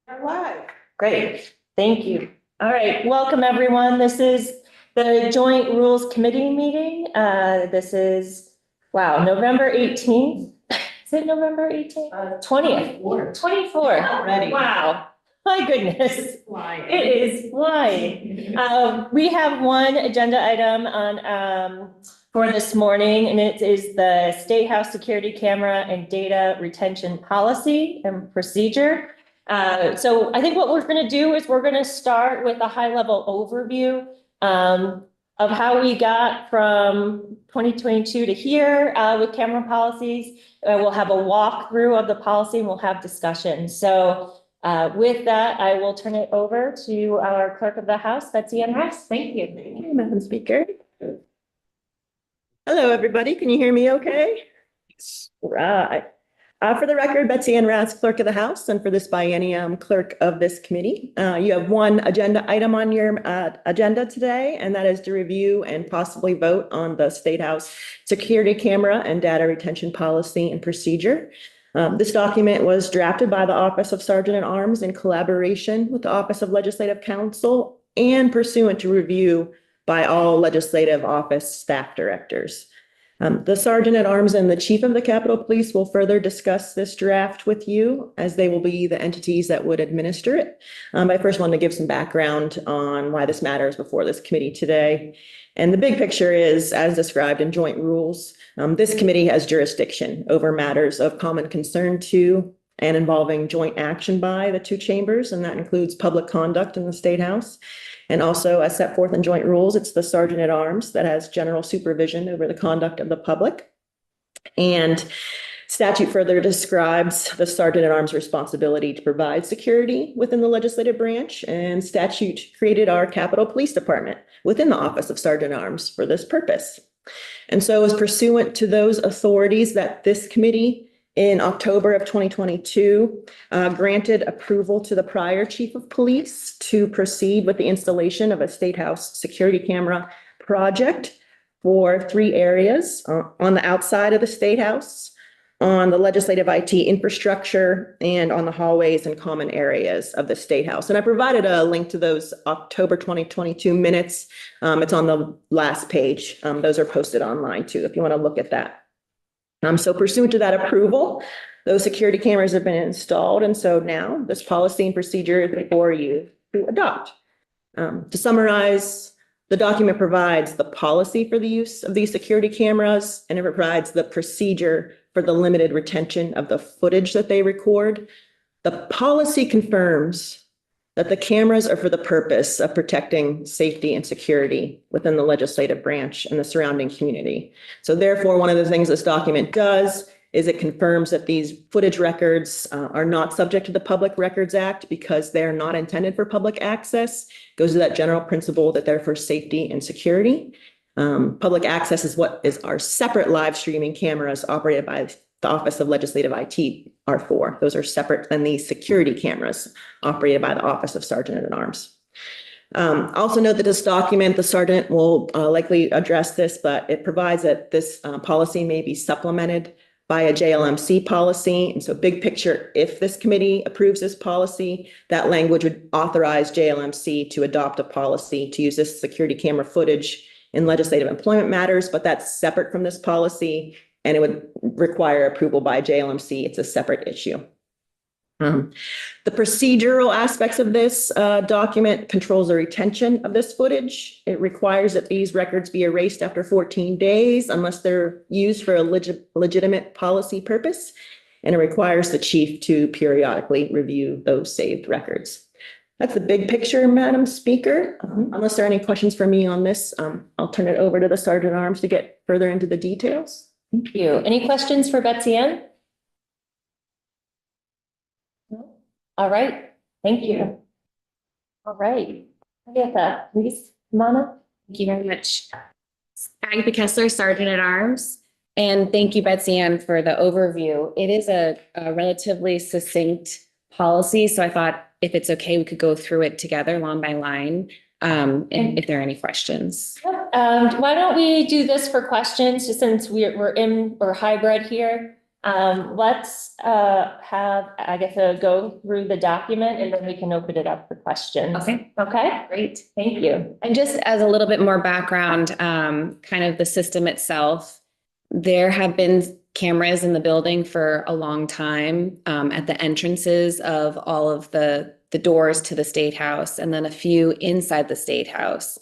We're live. Great, thank you. All right, welcome everyone. This is the Joint Rules Committee meeting. This is, wow, November 18th. Is it November 18th? 20th. 24. Already. Wow, my goodness. It is flying. We have one agenda item on, for this morning, and it is the State House Security Camera and Data Retention Policy and Procedure. So I think what we're going to do is we're going to start with a high level overview of how we got from 2022 to here with camera policies. We'll have a walkthrough of the policy and we'll have discussion. So with that, I will turn it over to our Clerk of the House, Betsy Ann Ross. Thank you. Thank you, Madam Speaker. Hello, everybody. Can you hear me okay? Right. For the record, Betsy Ann Ross, Clerk of the House, and for this biennium, Clerk of this committee. You have one agenda item on your agenda today, and that is to review and possibly vote on the State House Security Camera and Data Retention Policy and Procedure. This document was drafted by the Office of Sergeant at Arms in collaboration with the Office of Legislative Counsel and pursuant to review by all legislative office staff directors. The Sergeant at Arms and the Chief of the Capitol Police will further discuss this draft with you, as they will be the entities that would administer it. I first want to give some background on why this matters before this committee today. And the big picture is, as described in joint rules, this committee has jurisdiction over matters of common concern to and involving joint action by the two chambers, and that includes public conduct in the State House. And also, as set forth in joint rules, it's the Sergeant at Arms that has general supervision over the conduct of the public. And statute further describes the Sergeant at Arms' responsibility to provide security within the legislative branch. And statute created our Capitol Police Department within the Office of Sergeant at Arms for this purpose. And so, as pursuant to those authorities that this committee in October of 2022, granted approval to the prior chief of police to proceed with the installation of a State House security camera project for 3 areas: on the outside of the State House, on the legislative IT infrastructure, and on the hallways and common areas of the State House. And I provided a link to those October 2022 minutes. It's on the last page. Those are posted online too, if you want to look at that. So pursuant to that approval, those security cameras have been installed. And so now this policy and procedure is before you to adopt. To summarize, the document provides the policy for the use of these security cameras, and it provides the procedure for the limited retention of the footage that they record. The policy confirms that the cameras are for the purpose of protecting safety and security within the legislative branch and the surrounding community. So therefore, one of the things this document does is it confirms that these footage records are not subject to the Public Records Act because they're not intended for public access. It goes to that general principle that they're for safety and security. Public access is what is our separate live streaming cameras operated by the Office of Legislative IT are for. Those are separate than the security cameras operated by the Office of Sergeant at Arms. Also note that this document, the Sergeant will likely address this, but it provides that this policy may be supplemented by a JLMC policy. And so big picture, if this committee approves this policy, that language would authorize JLMC to adopt a policy to use this security camera footage in legislative employment matters, but that's separate from this policy, and it would require approval by JLMC. It's a separate issue. The procedural aspects of this document controls the retention of this footage. It requires that these records be erased after 14 days unless they're used for a legitimate policy purpose. And it requires the chief to periodically review those saved records. That's the big picture, Madam Speaker. Unless there are any questions for me on this, I'll turn it over to the Sergeant at Arms to get further into the details. Thank you. Any questions for Betsy Ann? No? All right. Thank you. All right. Agatha, please, Mana. Thank you very much. Agatha Kessler, Sergeant at Arms. And thank you, Betsy Ann, for the overview. It is a relatively succinct policy, so I thought if it's okay, we could go through it together line by line. If there are any questions. Why don't we do this for questions, just since we're hybrid here. Let's have Agatha go through the document and then we can open it up for questions. Okay. Okay, Great. thank you. And just as a little bit more background, kind of the system itself, there have been cameras in the building for a long time, at the entrances of all of the doors to the State House, and then a few inside the State House.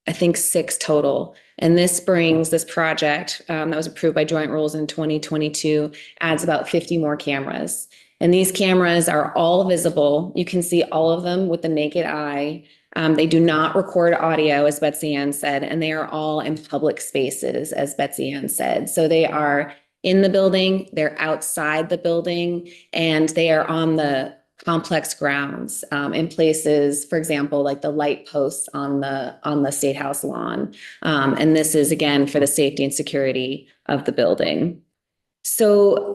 I think 6 total. And this project, that was approved by joint rules in 2022, adds about 50 more cameras. And these cameras are all visible. You can see all of them with the naked eye. They do not record audio, as Betsy Ann said, and they are all in public spaces, as Betsy Ann said. So they are in the building, they're outside the building, and they are on the complex grounds, in places, for example, like the light posts on the State House lawn. And this is, again, for the safety and security of the building. So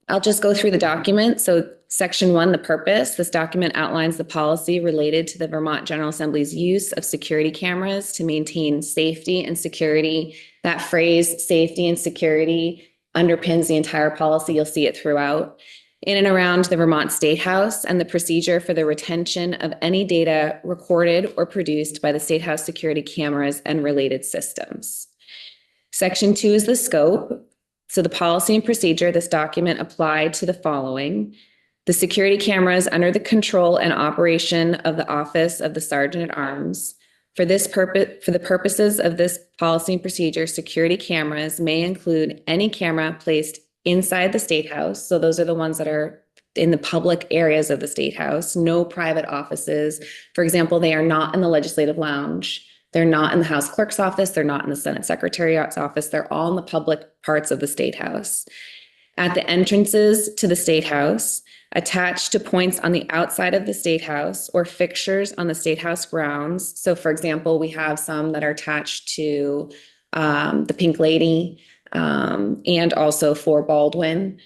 I'll just go through the document. So Section 1, the purpose. This document outlines the policy related to the Vermont General Assembly's use of security cameras to maintain safety and security. That phrase, safety and security, underpins the entire policy. You'll see it throughout. In and around the Vermont State House, and the procedure for the retention of any data recorded or produced by the State House security cameras and related systems. Section 2 is the scope. So the policy and procedure, this document applied to the following: the security cameras under the control and operation of the Office of the Sergeant at Arms. For the purposes of this policy and procedure, security cameras may include any camera placed inside the State House. So those are the ones that are in the public areas of the State House, no private offices. For example, they are not in the Legislative Lounge. They're not in the House Clerk's office. They're not in the Senate Secretariat's office. They're all in the public parts of the State House. At the entrances to the State House, attached to points on the outside of the State House or fixtures on the State House grounds. So for example, we have some that are attached to the Pink Lady, and also for Baldwin.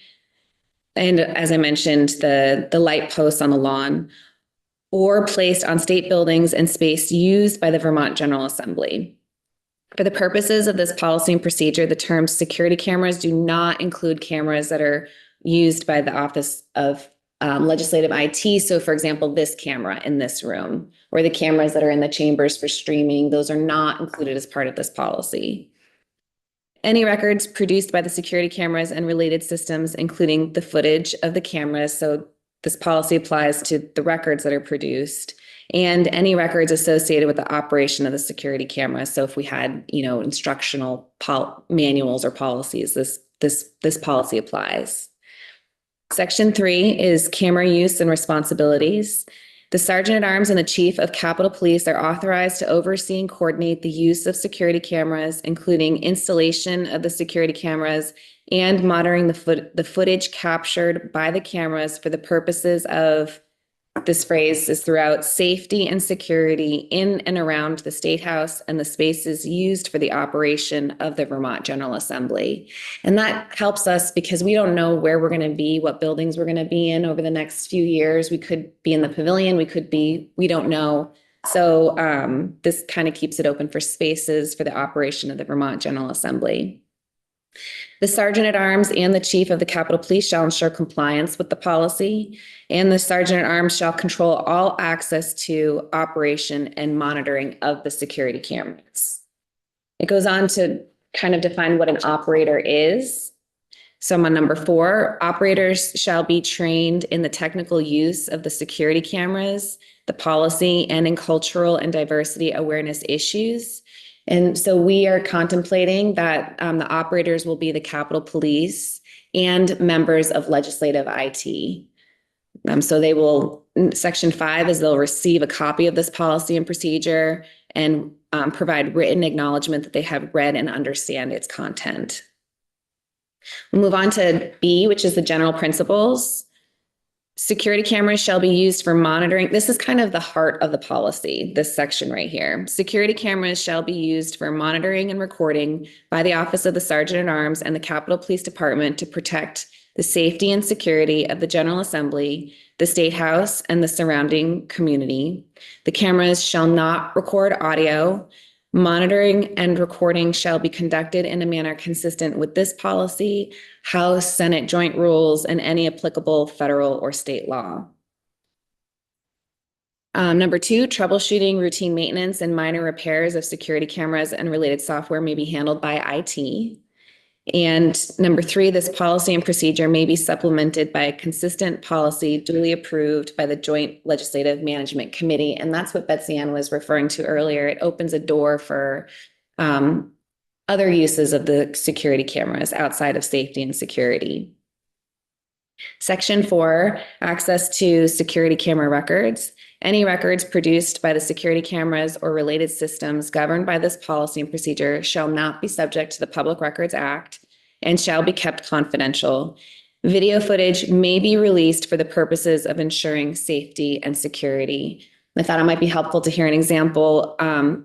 And as I mentioned, the light posts on the lawn, or placed on state buildings and space used by the Vermont General Assembly. For the purposes of this policy and procedure, the terms security cameras do not include cameras that are used by the Office of Legislative IT. So for example, this camera in this room, or the cameras that are in the chambers for streaming, those are not included as part of this policy. Any records produced by the security cameras and related systems, including the footage of the cameras. So this policy applies to the records that are produced, and any records associated with the operation of the security cameras. So if we had, instructional manuals or policies, this policy applies. Section 3 is camera use and responsibilities. The Sergeant at Arms and the Chief of Capitol Police are authorized to oversee and coordinate the use of security cameras, including installation of the security cameras and monitoring the footage captured by the cameras for the purposes of, this phrase is throughout, safety and security in and around the State House and the spaces used for the operation of the Vermont General Assembly. And that helps us because we don't know where we're going to be, what buildings we're going to be in over the next few years. We could be in the pavilion, we don't know. So this kind of keeps it open for spaces for the operation of the Vermont General Assembly. The Sergeant at Arms and the Chief of the Capitol Police shall ensure compliance with the policy, and the Sergeant at Arms shall control all access to, operation, and monitoring of the security cameras. It goes on to kind of define what an operator is. So I'm on number 4. Operators shall be trained in the technical use of the security cameras, the policy, and in cultural and diversity awareness issues. And so we are contemplating that the operators will be the Capitol Police and members of legislative IT. So they will, Section 5 is they'll receive a copy of this policy and procedure and provide written acknowledgement that they have read and understand its content. We'll move on to B, which is the general principles. Security cameras shall be used for monitoring. This is kind of the heart of the policy, this section right here. Security cameras shall be used for monitoring and recording by the Office of the Sergeant at Arms and the Capitol Police Department to protect the safety and security of the General Assembly, the State House, and the surrounding community. The cameras shall not record audio. Monitoring and recording shall be conducted in a manner consistent with this policy, House, Senate joint rules, and any applicable federal or state law. Number 2, troubleshooting, routine maintenance, and minor repairs of security cameras and related software may be handled by IT. And number 3, this policy and procedure may be supplemented by a consistent policy duly approved by the Joint Legislative Management Committee. And that's what Betsy Ann was referring to earlier. It opens a door for other uses of the security cameras outside of safety and security. Section 4, access to security camera records. Any records produced by the security cameras or related systems governed by this policy and procedure shall not be subject to the Public Records Act and shall be kept confidential. Video footage may be released for the purposes of ensuring safety and security. I thought it might be helpful to hear an example.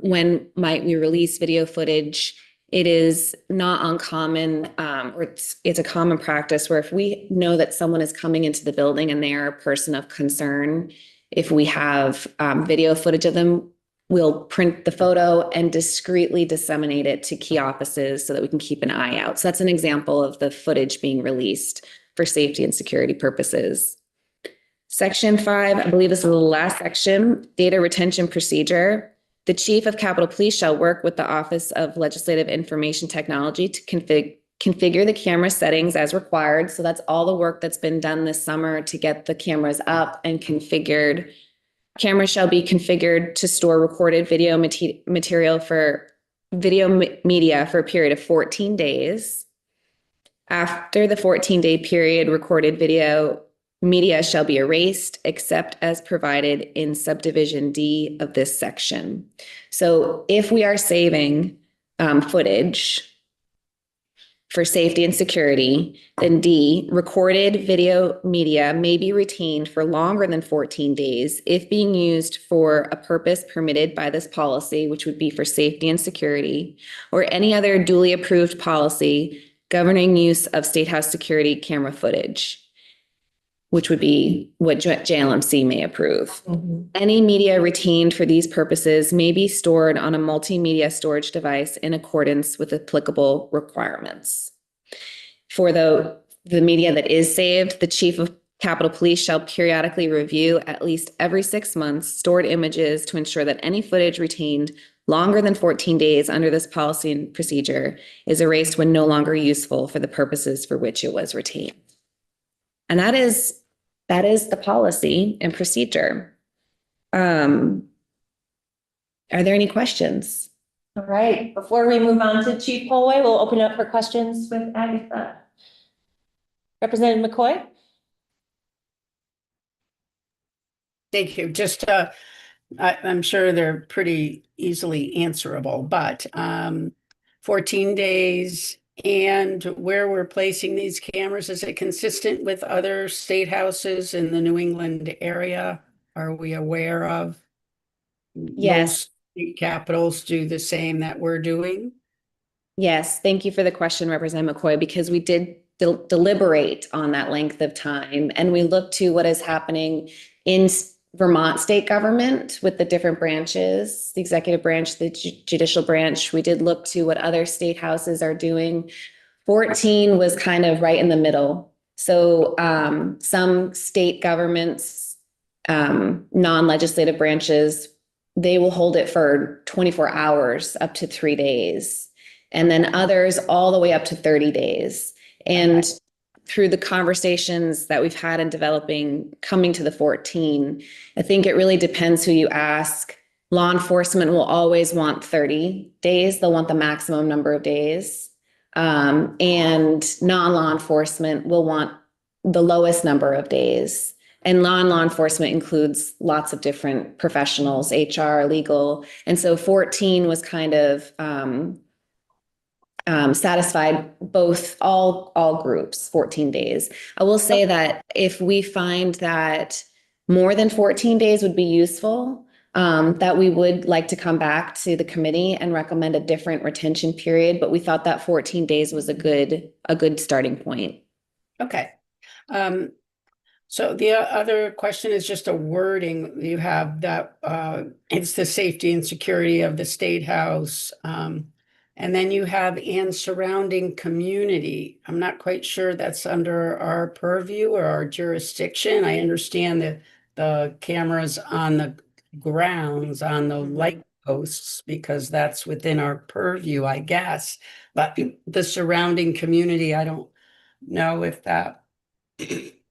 When might we release video footage? It is not uncommon, or it's a common practice where if we know that someone is coming into the building and they are a person of concern, if we have video footage of them, we'll print the photo and discreetly disseminate it to key offices so that we can keep an eye out. So that's an example of the footage being released for safety and security purposes. Section 5, I believe this is the last section, data retention procedure. The Chief of Capitol Police shall work with the Office of Legislative Information Technology to configure the camera settings as required. So that's all the work that's been done this summer to get the cameras up and configured. Cameras shall be configured to store recorded video material for media for a period of 14 days. After the 14-day period, recorded video media shall be erased except as provided in subdivision D of this section. So if we are saving footage for safety and security, then D, recorded video media may be retained for longer than 14 days if being used for a purpose permitted by this policy, which would be for safety and security, or any other duly approved policy governing use of State House security camera footage, which would be what JLMC may approve. Any media retained for these purposes may be stored on a multimedia storage device in accordance with applicable requirements. For the media that is saved, the Chief of Capitol Police shall periodically review at least every 6 months stored images to ensure that any footage retained longer than 14 days under this policy and procedure is erased when no longer useful for the purposes for which it was retained. And that is the policy and procedure. Are there any questions? All right, before we move on to Chief Holway, we'll open up for questions with Agatha. Representative McCoy? Thank you. Just, I'm sure they're pretty easily answerable, but 14 days and where we're placing these cameras, is it consistent with other state houses in the New England area? Are we aware of? Yes. Most state capitals do the same that we're doing? Yes, thank you for the question, Representative McCoy, because we did deliberate on that length of time, and we looked to what is happening in Vermont state government with the different branches, the executive branch, the judicial branch. We did look to what other state houses are doing. 14 was kind of right in the middle. So some state governments, non-legislative branches, they will hold it for 24 hours up to 3 days. And then others all the way up to 30 days. And through the conversations that we've had in developing, coming to the 14, I think it really depends who you ask. Law enforcement will always want 30 days. They'll want the maximum number of days. And non-law enforcement will want the lowest number of days. And law enforcement includes lots of different professionals, HR, legal. And so 14 was kind of satisfied all groups, 14 days. I will say that if we find that more than 14 days would be useful, that we would like to come back to the committee and recommend a different retention period, but we thought that 14 days was a good starting point. Okay. So the other question is just a wording. You have that, it's the safety and security of the State House. And then you have and surrounding community. I'm not quite sure that's under our purview or our jurisdiction. I understand that the cameras on the grounds, on the light posts, because that's within our purview, I guess. But the surrounding community, I don't know if that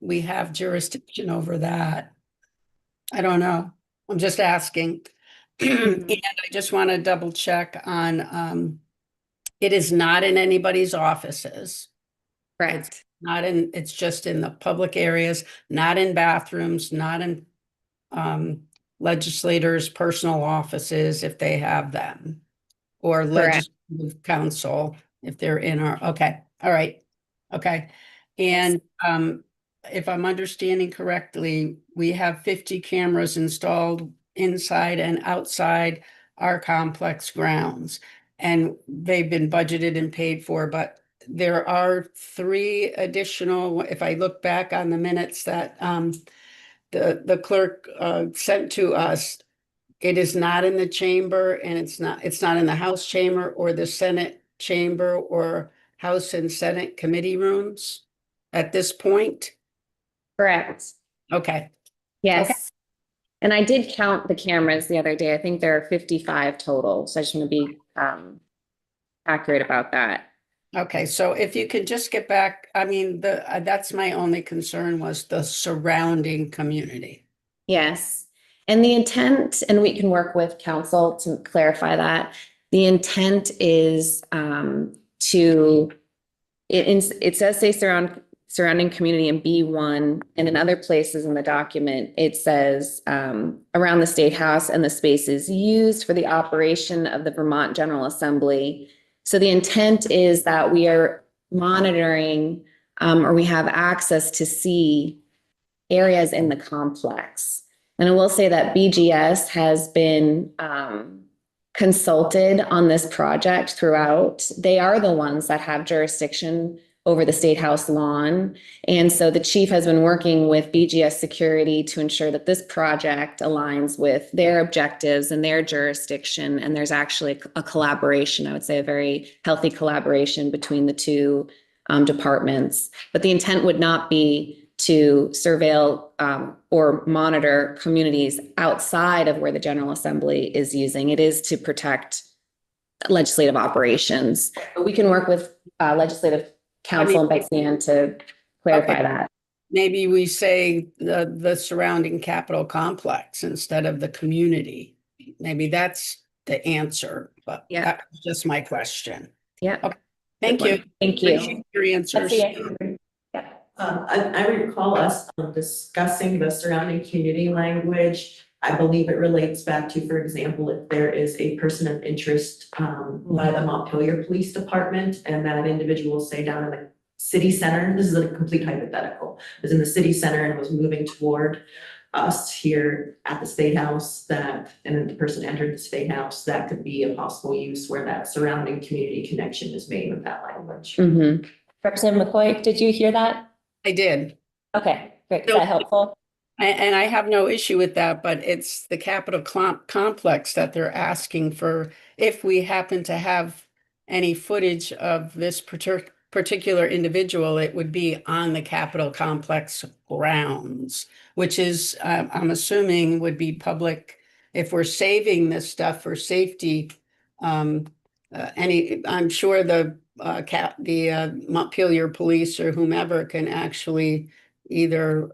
we have jurisdiction over that. I don't know. I'm just asking. And I just want to double check on, it is not in anybody's offices. Correct. Not in, it's just in the public areas, not in bathrooms, not in legislators' personal offices if they have them. Or Correct. legislative council if they're in our, okay, all right, okay. And if I'm understanding correctly, we have 50 cameras installed inside and outside our complex grounds. And they've been budgeted and paid for, but there are 3 additional, if I look back on the minutes that the clerk sent to us, it is not in the chamber and it's not in the House chamber or the Senate chamber or House and Senate committee rooms at this point. Correct. Okay, Yes. Okay. And I did count the cameras the other day. I think there are 55 total. So I just want to be accurate about that. okay. So if you could just get back, I mean, that's my only concern was the surrounding community. Yes. And the intent, and we can work with council to clarify that. The intent is it says say surrounding community in B1, and in other places in the document, it says around the State House and the spaces used for the operation of the Vermont General Assembly. So the intent is that we are monitoring or we have access to see areas in the complex. And I will say that BGS has been consulted on this project throughout. They are the ones that have jurisdiction over the State House lawn. And so the chief has been working with BGS security to ensure that this project aligns with their objectives and their jurisdiction. And there's actually a collaboration, I would say a very healthy collaboration between the 2 departments. But the intent would not be to surveil or monitor communities outside of where the General Assembly is using. It is to protect legislative operations. But we can work with legislative council and Betsy Ann to clarify Okay. that. Maybe we say the surrounding Capitol complex instead of the community. Maybe that's the answer, but Yeah. that's just my question. Yeah. Okay. Thank Good you. one. Thank you. Appreciate your answers. Betsy Ann? Yeah. I recall us discussing the surrounding community language. I believe it relates back to, for example, if there is a person of interest by the Montpelier Police Department and that individual, say down in the city center, this is a complete hypothetical, was in the city center and was moving toward us here at the State House, and then the person entered the State House, that could be a possible use where that surrounding community connection is made with that language. Mhm. Representative McCoy, did you hear that? I did. Okay, great. Is that helpful? And I have no issue with that, but it's the Capitol complex that they're asking for. If we happen to have any footage of this particular individual, it would be on the Capitol complex grounds, which is, I'm assuming would be public. If we're saving this stuff for safety, I'm sure the Montpelier Police or whomever can actually either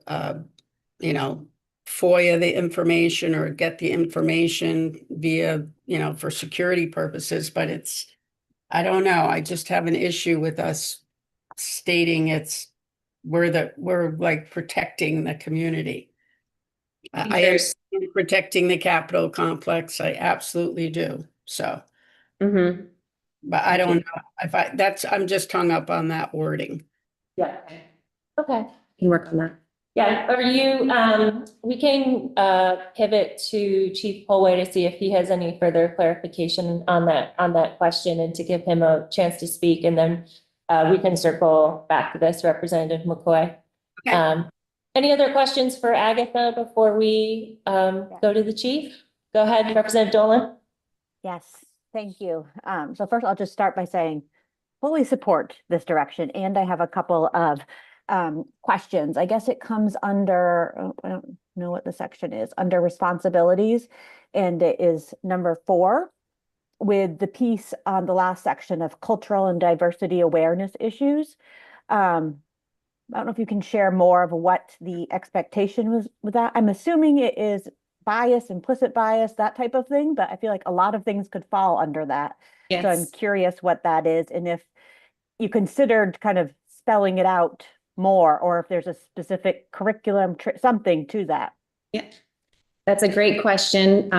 FOIA the information or get the information via, for security purposes, but I don't know. I just have an issue with us stating we're like protecting the community. I am protecting the Capitol complex. I absolutely do. So, Mhm. but I don't know I'm just hung up on that wording. Yeah. Okay. Can work on that. Yeah, we can pivot to Chief Polway to see if he has any further clarification on that question and to give him a chance to speak, and then we can circle back to this, Representative McCoy. Okay. Any other questions for Agatha before we go to the chief? Go ahead, Representative Dolan. Yes, thank you. So first I'll just start by saying fully support this direction, and I have a couple of questions. I guess it comes under, I don't know what the section is, under responsibilities, and it is number 4 with the piece on the last section of cultural and diversity awareness issues. I don't know if you can share more of what the expectation was with that. I'm assuming it is bias, implicit bias, that type of thing, but I feel like a lot of things could fall under that. So I'm Yes. curious what that is, and if you considered kind of spelling it out more, or if there's a specific curriculum, something to that. Yeah, that's a great question.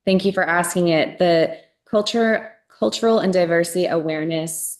Thank you for asking it. The cultural and diversity awareness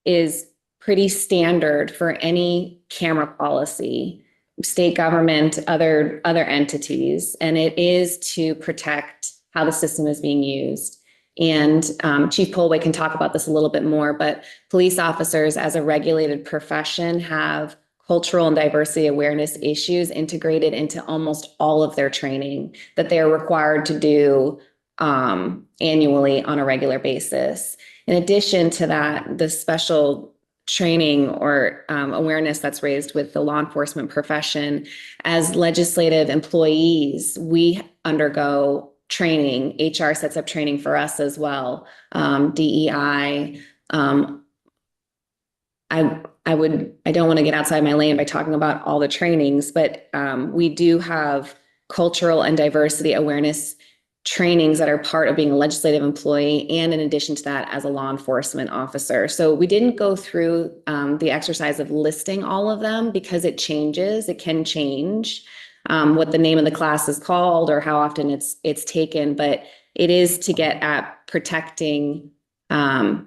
is pretty standard for any camera policy, state government, other entities, and it is to protect how the system is being used. And Chief Polway can talk about this a little bit more, but police officers as a regulated profession have cultural and diversity awareness issues integrated into almost all of their training that they are required to do annually on a regular basis. In addition to that, the special training or awareness that's raised with the law enforcement profession, as legislative employees, we undergo training. HR sets up training for us as well. DEI. I don't want to get outside my lane by talking about all the trainings, but we do have cultural and diversity awareness trainings that are part of being a legislative employee, and in addition to that, as a law enforcement officer. So we didn't go through the exercise of listing all of them because it changes. It can change what the name of the class is called or how often it's taken, but it is to get at protecting the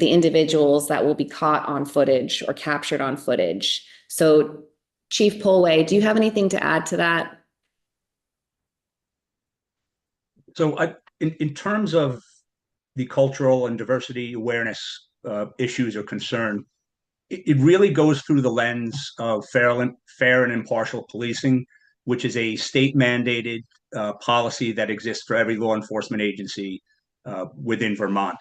individuals that will be caught on footage or captured on footage. So, Chief Polway, do you have anything to add to that? So in terms of the cultural and diversity awareness issues or concern, it really goes through the lens of fair and impartial policing, which is a state mandated policy that exists for every law enforcement agency within Vermont.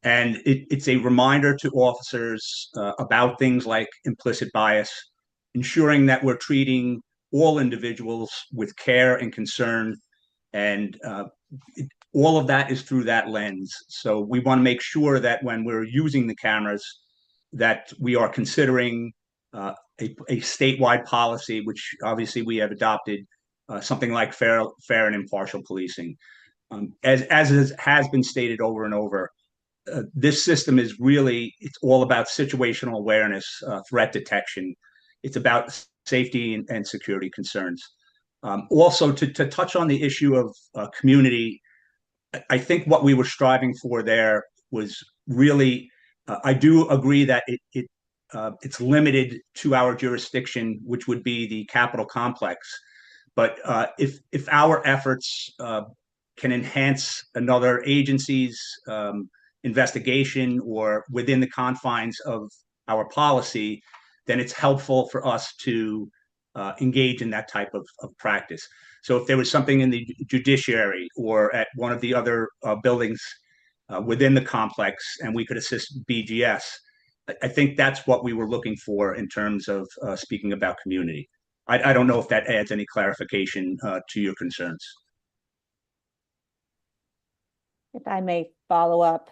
And it's a reminder to officers about things like implicit bias, ensuring that we're treating all individuals with care and concern. And all of that is through that lens. So we want to make sure that when we're using the cameras, that we are considering a statewide policy, which obviously we have adopted, something like fair and impartial policing. As has been stated over and over, this system is really, it's all about situational awareness, threat detection. It's about safety and security concerns. Also, to touch on the issue of community, I think what we were striving for there was really, I do agree that it's limited to our jurisdiction, which would be the Capitol complex. But if our efforts can enhance another agency's investigation or within the confines of our policy, then it's helpful for us to engage in that type of practice. So if there was something in the judiciary or at one of the other buildings within the complex and we could assist BGS, I think that's what we were looking for in terms of speaking about community. I don't know if that adds any clarification to your concerns. If I may follow up,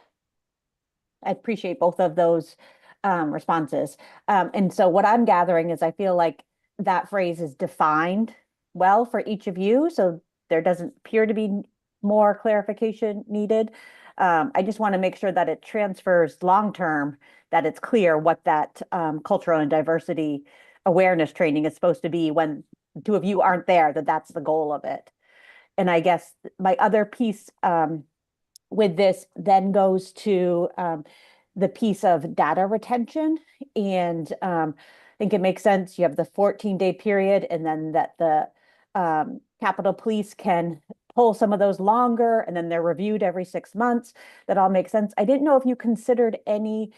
I appreciate both of those responses. And so what I'm gathering is I feel like that phrase is defined well for each of you. So there doesn't appear to be more clarification needed. I just want to make sure that it transfers long-term, that it's clear what that cultural and diversity awareness training is supposed to be when the two of you aren't there, that that's the goal of it. And I guess my other piece with this then goes to the piece of data retention. And I think it makes sense. You have the 14-day period, and then that the Capitol Police can pull some of those longer, and then they're reviewed every 6 months. That all makes sense. I didn't know if you considered any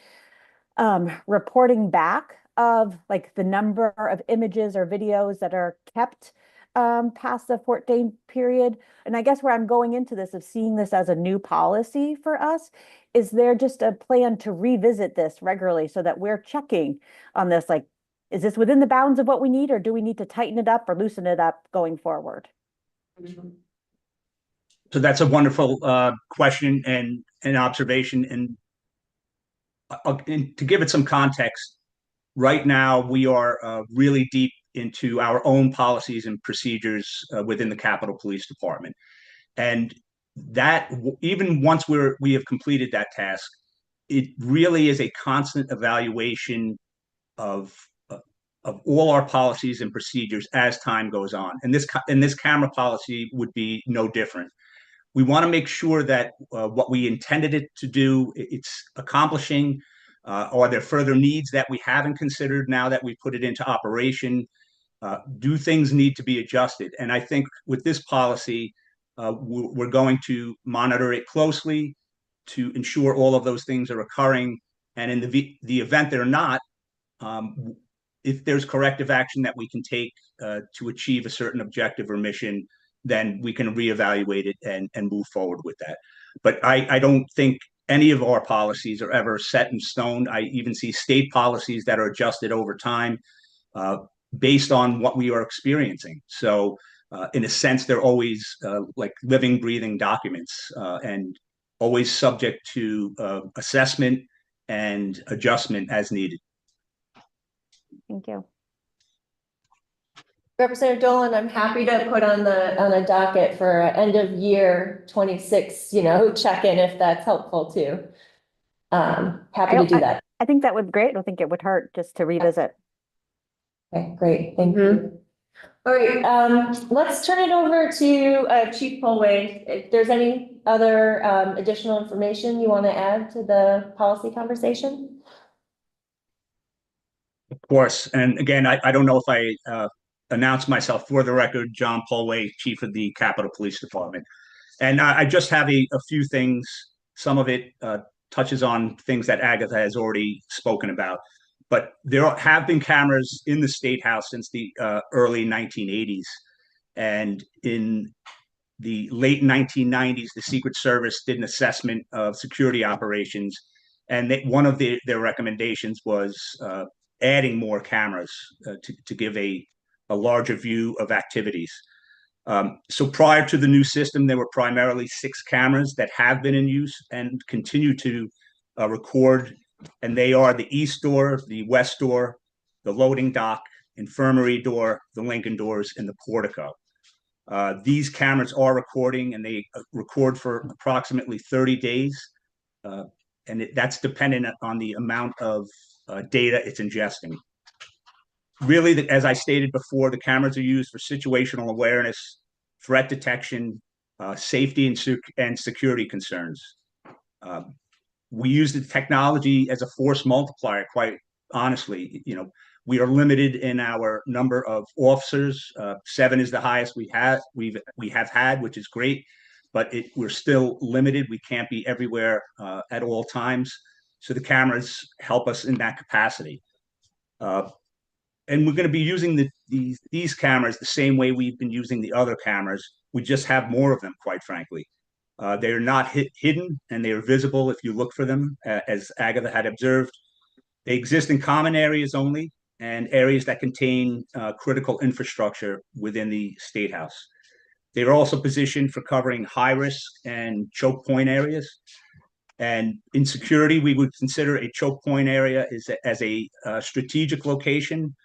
reporting back of like the number of images or videos that are kept past the 14 period? And I guess where I'm going into this of seeing this as a new policy for us, is there just a plan to revisit this regularly so that we're checking on this? Like, is this within the bounds of what we need, or do we need to tighten it up or loosen it up going forward? So that's a wonderful question and observation. And to give it some context, right now we are really deep into our own policies and procedures within the Capitol Police Department. And that even once we have completed that task, it really is a constant evaluation of all our policies and procedures as time goes on. And this camera policy would be no different. We want to make sure that what we intended it to do, it's accomplishing. Are there further needs that we haven't considered now that we put it into operation? Do things need to be adjusted? And I think with this policy, we're going to monitor it closely to ensure all of those things are occurring. And in the event they're not, if there's corrective action that we can take to achieve a certain objective or mission, then we can reevaluate it and move forward with that. But I don't think any of our policies are ever set in stone. I even see state policies that are adjusted over time based on what we are experiencing. So in a sense, they're always like living, breathing documents and always subject to assessment and adjustment as needed. Thank you. Representative Dolan, I'm happy to put on a docket for end of year 26, check-in if that's helpful too. Happy to do that. I think that would be great. I don't think it would hurt just to revisit. Okay, great. Thank you. All right, let's turn it over to Chief Polway. If there's any other additional information you want to add to the policy conversation? Of course. And again, I don't know if I announced myself. For the record, John Polway, Chief of the Capitol Police Department. And I just have a few things. Some of it touches on things that Agatha has already spoken about. But there have been cameras in the State House since the early 1980s. And in the late 1990s, the Secret Service did an assessment of security operations. And one of their recommendations was adding more cameras to give a larger view of activities. So prior to the new system, there were primarily 6 cameras that have been in use and continue to record. And they are the East Door, the West Door, the loading dock, infirmary door, the Lincoln doors, and the portico. These cameras are recording, and they record for approximately 30 days. And that's dependent on the amount of data it's ingesting. Really, as I stated before, the cameras are used for situational awareness, threat detection, safety and security concerns. We use the technology as a force multiplier, quite honestly. We are limited in our number of officers. 7 is the highest we have had, which is great, but we're still limited. We can't be everywhere at all times. So the cameras help us in that capacity. And we're going to be using these cameras the same way we've been using the other cameras. We just have more of them, quite frankly. They're not hidden, and they are visible if you look for them, as Agatha had observed. They exist in common areas only and areas that contain critical infrastructure within the State House. They are also positioned for covering high risk and choke point areas. And in security, we would consider a choke point area as a strategic location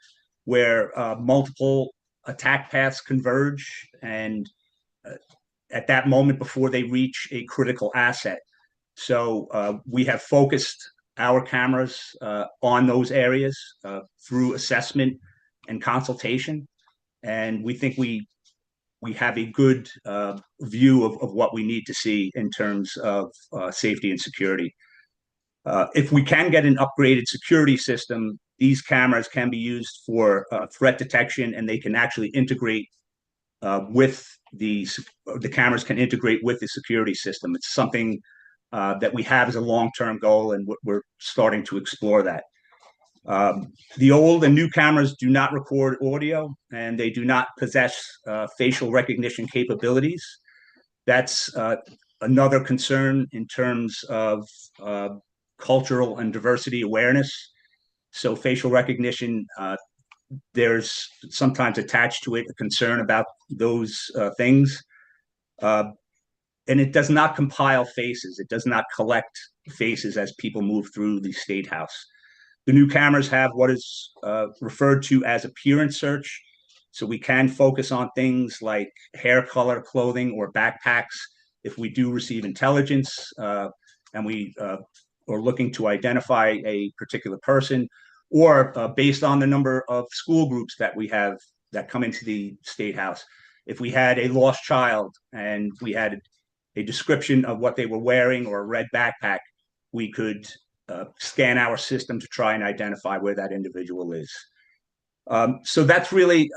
where multiple attack paths converge, and at that moment before they reach a critical asset. So we have focused our cameras on those areas through assessment and consultation. And we think we have a good view of what we need to see in terms of safety and security. If we can get an upgraded security system, these cameras can be used for threat detection, and they can actually integrate with the cameras can integrate with the security system. It's something that we have as a long-term goal, and we're starting to explore that. The old and new cameras do not record audio, and they do not possess facial recognition capabilities. That's another concern in terms of cultural and diversity awareness. So facial recognition, there's sometimes attached to it a concern about those things. And it does not compile faces. It does not collect faces as people move through the State House. The new cameras have what is referred to as appearance search. So we can focus on things like hair color, clothing, or backpacks if we do receive intelligence and we are looking to identify a particular person, or based on the number of school groups that we have that come into the State House. If we had a lost child and we had a description of what they were wearing or a red backpack, we could scan our system to try and identify where that individual is. So that's really,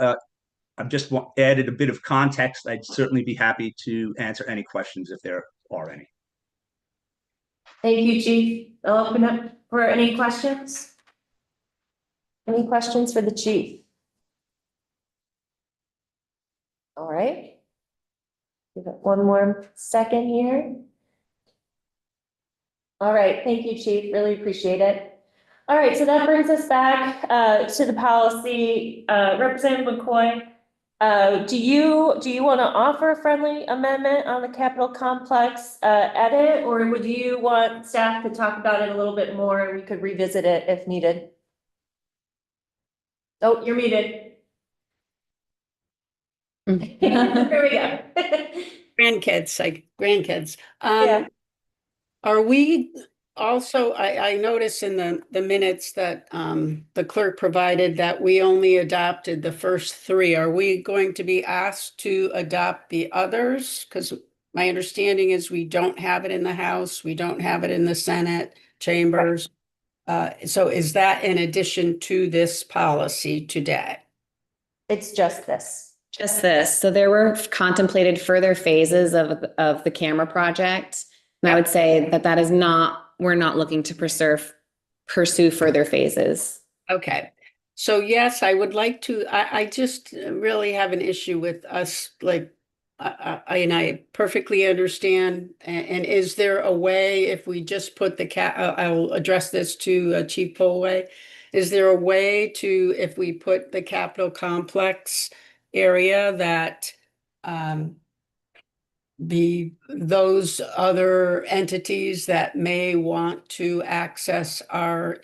I've just added a bit of context. I'd certainly be happy to answer any questions if there are any. Thank you, Chief. I'll open up for any questions. Any questions for the chief? All right. Give it one more second here. All right, thank you, Chief. Really appreciate it. All right, so that brings us back to the policy. Representative McCoy, do you want to offer a friendly amendment on the Capitol Complex edit, or would you want staff to talk about it a little bit more and we could revisit it if needed? Oh, you're muted. There we go. Grandkids. Yeah. Are we also, I noticed in the minutes that the clerk provided that we only adopted the first three. Are we going to be asked to adopt the others? Because my understanding is we don't have it in the House, we don't have it in the Senate chambers. So is that in addition to this policy today? It's just this. Just this. So there were contemplated further phases of the camera project. And I would say that is not, we're not looking to pursue further phases. Okay. So yes, I would like to, I just really have an issue with us, like, I perfectly understand. And is there a way, if we just put I'll address this to Chief Polway. Is there a way to, if we put the Capitol Complex area, that those other entities that may want to access our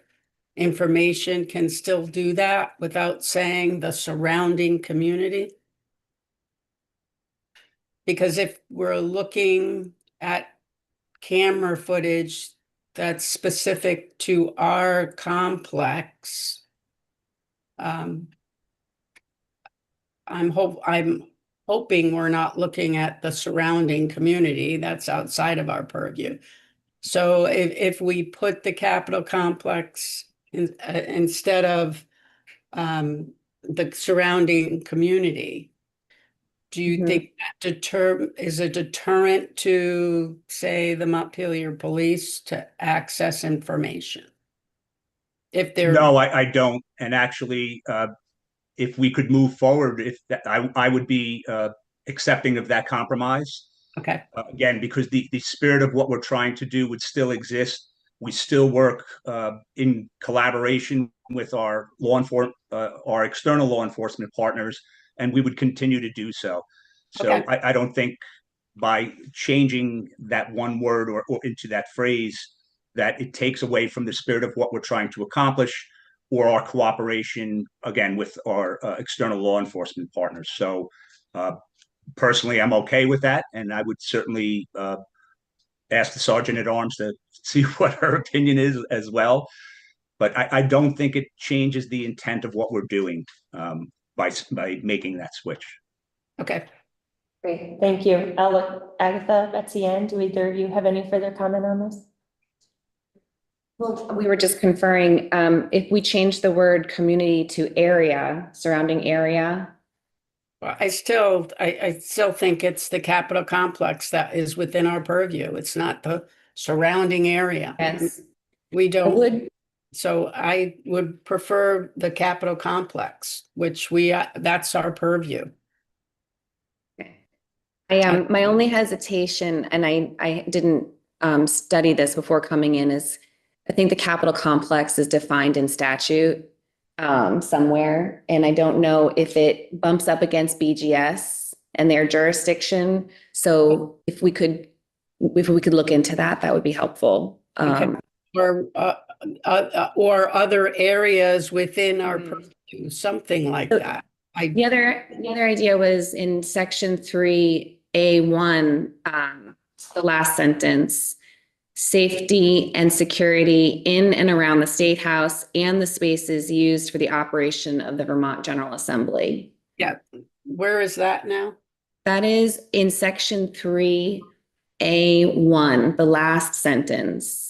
information can still do that without saying the surrounding community? Because if we're looking at camera footage that's specific to our complex, I'm hoping we're not looking at the surrounding community that's outside of our purview. So if we put the Capitol Complex instead of the surrounding community, do you think that is a deterrent to, say, the Montpelier Police to access information? If they're No, I don't. And actually, if we could move forward, I would be accepting of that compromise. okay. Again, because the spirit of what we're trying to do would still exist. We still work in collaboration with our our external law enforcement partners, and we would continue to do so. So Okay. I don't think by changing that one word or into that phrase that it takes away from the spirit of what we're trying to accomplish or our cooperation, again, with our external law enforcement partners. So personally, I'm okay with that. And I would certainly ask the Sergeant at Arms to see what her opinion is as well. But I don't think it changes the intent of what we're doing by making that switch. Okay. Great, thank you. Agatha, Betsy Ann, do either of you have any further comment on this? Well, we were just conferring, if we change the word community to area, surrounding area. Well, I still think it's the Capitol Complex that is within our purview. It's not the surrounding area. Yes. We I don't would, So I would prefer the Capitol complex, which that's our purview. My only hesitation, and I didn't study this before coming in, is I think the Capitol complex is defined in statute somewhere, and I don't know if it bumps up against BGS and their jurisdiction. So if we could look into that, that would be helpful. Okay. Or other areas within our purview, something like that. The other idea was in section 3A1, the last sentence, safety and security in and around the State House and the spaces used for the operation of the Vermont General Assembly. Yeah. Where is that now? That is in section 3A1, the last sentence.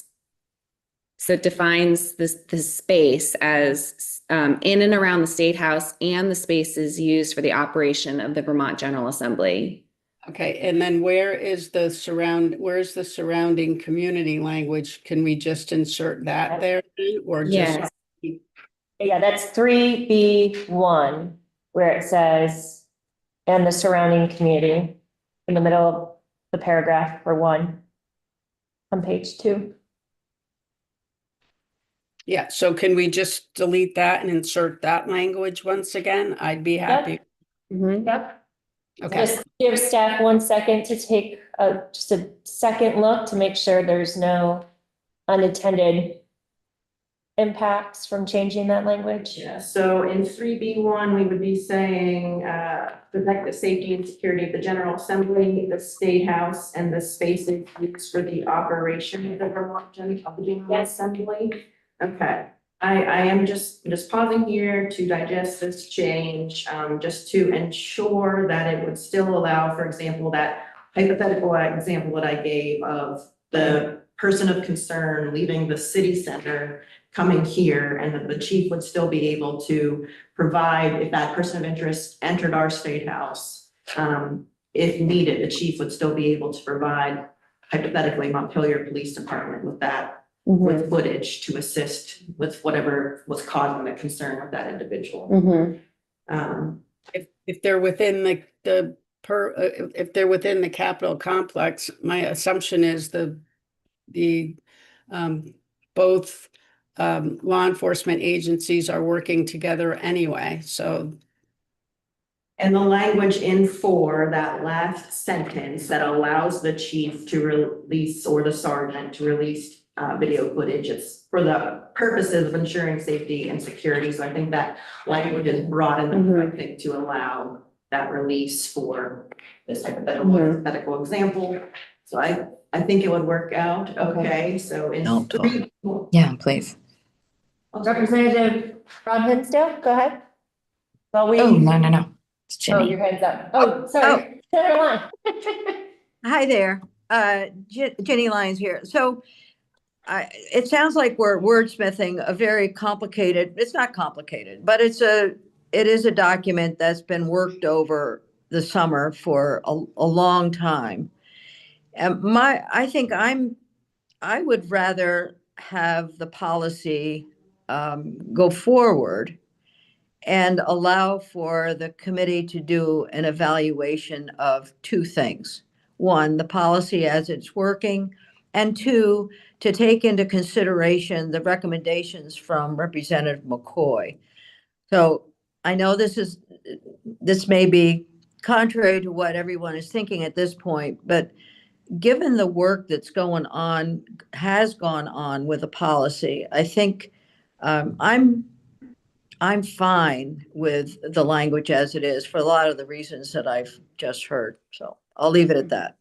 So it defines the space as in and around the State House and the spaces used for the operation of the Vermont General Assembly. Okay, and then where's the surrounding community language? Can we just insert that there or just? Yes. Yeah, that's 3B1, where it says, and the surrounding community in the middle of the paragraph for 1 on page 2. Yeah, so can we just delete that and insert that language once again? I'd be happy. Yep. Okay, Just give staff 1 second to take just a second look to make sure there's no unintended impacts from changing that language. Yeah, so in 3B1, we would be saying, protect the safety and security of the General Assembly, the State House, and the spaces used for the operation of the Vermont General Assembly. Okay, I am just pausing here to digest this change, just to ensure that it would still allow, for example, that hypothetical example that I gave of the person of concern leaving the city center, coming here, and that the chief would still be able to provide, if that person of interest entered our State House, if needed, the chief would still be able to provide hypothetically Montpelier Police Department with that, with footage to assist with whatever was causing the concern of that individual. if they're within if they're within the Capitol complex, my assumption is both law enforcement agencies are working together anyway, so. And the language in 4, that last sentence that allows the chief to release or the sergeant to release video footage, it's for the purposes of ensuring safety and security. So I think that language is broad enough, I think, to allow that release for this hypothetical example. So I think it would work out okay. So in 3, Yeah, please. Representative Ron Hinsdale, go ahead. Well, Oh, no. It's Oh, Jenny. your hand's up. Oh, sorry. Senator Lyon. Hi there, Jenny Lyons here. So it sounds like we're wordsmithing a very complicated, it's not complicated, but it is a document that's been worked over the summer for a long time. And I would rather have the policy go forward and allow for the committee to do an evaluation of 2 things. 1, the policy as it's working, and 2, to take into consideration the recommendations from Representative McCoy. So I know this may be contrary to what everyone is thinking at this point, but given the work that's has gone on with the policy, I think I'm fine with the language as it is for a lot of the reasons that I've just heard. So I'll leave it at that.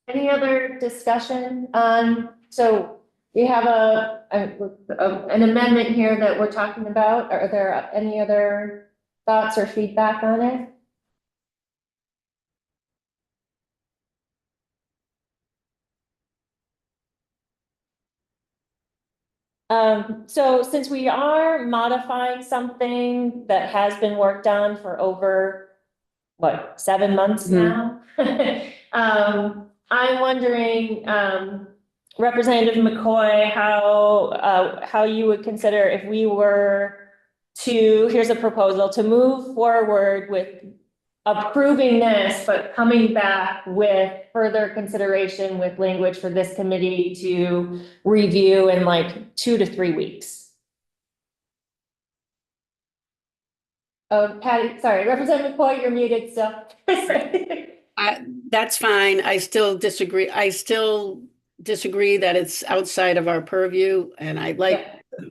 Any other discussion so we have an amendment here that we're talking about. Are there any other thoughts or feedback on it? So since we are modifying something that has been worked on for over, 7 months now? I'm wondering, Representative McCoy, how you would consider if we were to, here's a proposal, to move forward with approving this, but coming back with further consideration with language for this committee to review in like 2 to 3 weeks. Oh, Patty, sorry, Representative McCoy, you're muted still. That's fine. I still disagree. I still disagree that it's outside of our purview, and I like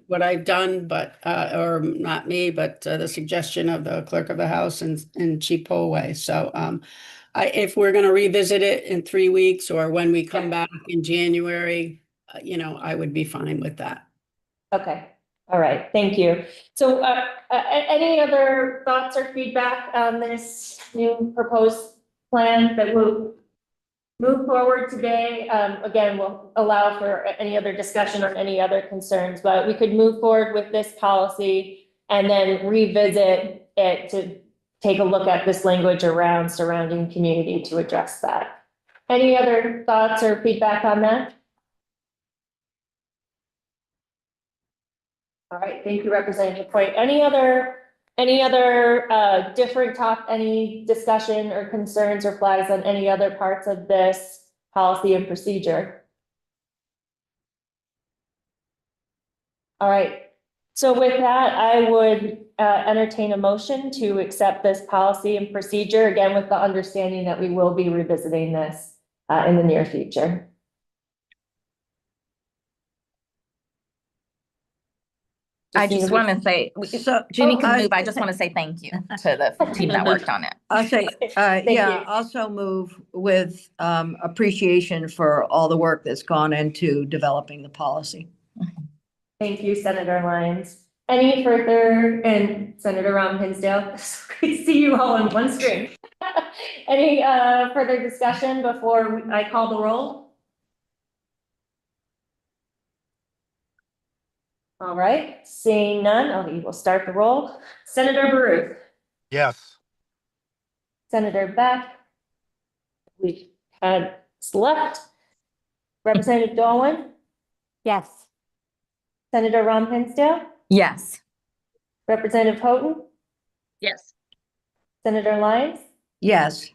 what I've done, but, or not me, but the suggestion of the clerk of the house and Chief Polway. So, if we're going to revisit it in 3 weeks or when we come back in January, I would be fine with that. Okay, all right, thank you. So, any other thoughts or feedback on this new proposed plan that will move forward today? Again, we'll allow for any other discussion on any other concerns, but we could move forward with this policy and then revisit it to take a look at this language around surrounding community to address that. Any other thoughts or feedback on that? All right, thank you, Representative Point. Any other different any discussion or concerns or flags on any other parts of this policy and procedure? All right, so with that, I would entertain a motion to accept this policy and procedure, again, with the understanding that we will be revisiting this in the near future. I just want to say, So, Ginny can I- move. I just want to say thank you to the team that worked on it. I'll say, Thank yeah, you. also move with appreciation for all the work that's gone into developing the policy. Thank you, Senator Lyons. Any further, and Senator Ron Hinsdale, great to see you all on one screen. Any further discussion before I call the roll? All right, seeing none, we will start the roll. Senator Baruch, Yes. Senator Beck. We've had select. Representative Dolan, Yes. Senator Ron Hinsdale, Yes. Representative Houghton, Yes. Senator Lyons, Yes.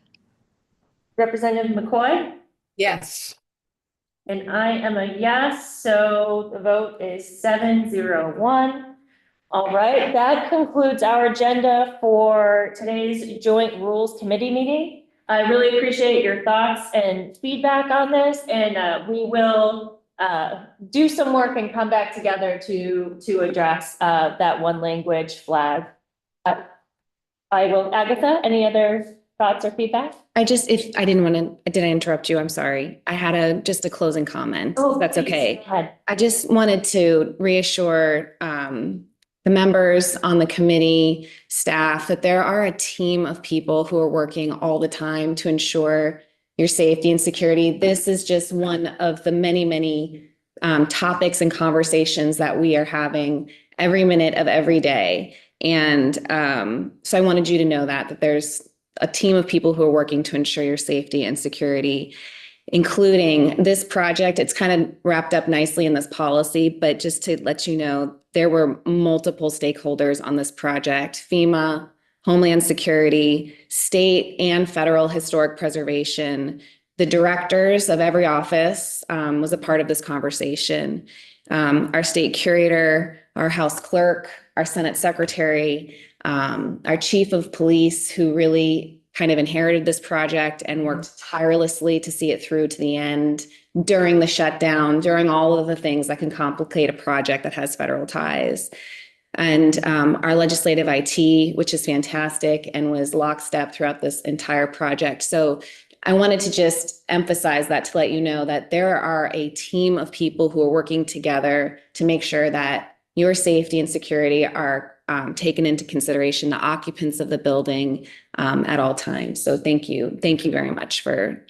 Representative McCoy. Yes. And I am a yes, so the vote is 7-0-1. All right, that concludes our agenda for today's Joint Rules Committee meeting. I really appreciate your thoughts and feedback on this, and we will do some work and come back together to address that one language flag. I will, Agatha, any other thoughts or feedback? If I didn't want to, did I interrupt you? I'm sorry. I had just a closing comment. Oh, That's please, okay. go ahead. I just wanted to reassure the members on the committee, staff, that there are a team of people who are working all the time to ensure your safety and security. This is just one of the many, many topics and conversations that we are having every minute of every day. And so I wanted you to know that there's a team of people who are working to ensure your safety and security, including this project. It's kind of wrapped up nicely in this policy, but just to let you know, there were multiple stakeholders on this project: FEMA, Homeland Security, state and federal historic preservation. The directors of every office was a part of this conversation. Our state curator, our House clerk, our Senate secretary, our chief of police, who really kind of inherited this project and worked tirelessly to see it through to the end during the shutdown, during all of the things that can complicate a project that has federal ties. And our legislative IT, which is fantastic and was lockstep throughout this entire project. So I wanted to just emphasize that, to let you know that there are a team of people who are working together to make sure that your safety and security are taken into consideration, the occupants of the building at all times. So thank you. Thank you very much for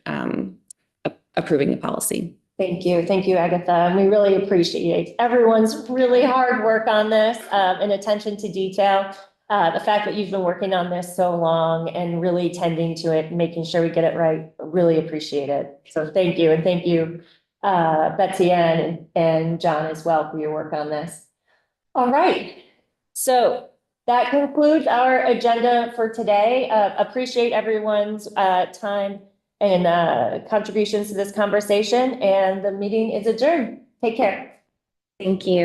approving the policy. Thank you, Agatha. And we really appreciate everyone's really hard work on this and attention to detail. The fact that you've been working on this so long and really tending to it, and making sure we get it right, really appreciate it. So thank you, and thank you, Betsy Ann and John as well for your work on this. All right, so that concludes our agenda for today. Appreciate everyone's time and contributions to this conversation, and the meeting is adjourned. Take care. Thank you.